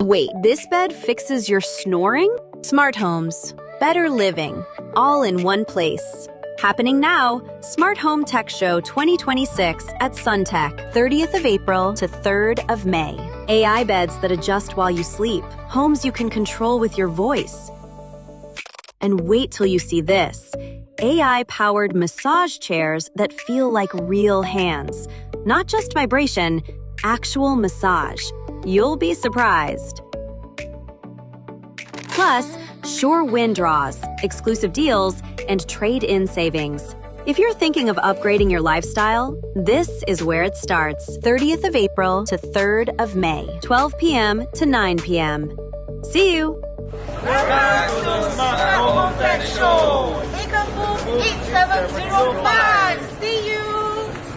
Wait, this bed fixes your snoring? Smart homes, better living, all in one place. Happening now, Smart Home Tech Show 2026 at Suntec, 30th of April to 3rd of May. AI beds that adjust while you sleep, homes you can control with your voice. And wait till you see this. AI-powered massage chairs that feel like real hands. Not just vibration, actual massage. You'll be surprised. Plus, sure win draws, exclusive deals, and trade-in savings. If you're thinking of upgrading your lifestyle, this is where it starts. 30th of April to 3rd of May, 12 p.m. to 9 p.m. See you! Welcome to Smart Home Tech Show! Take a book 8705!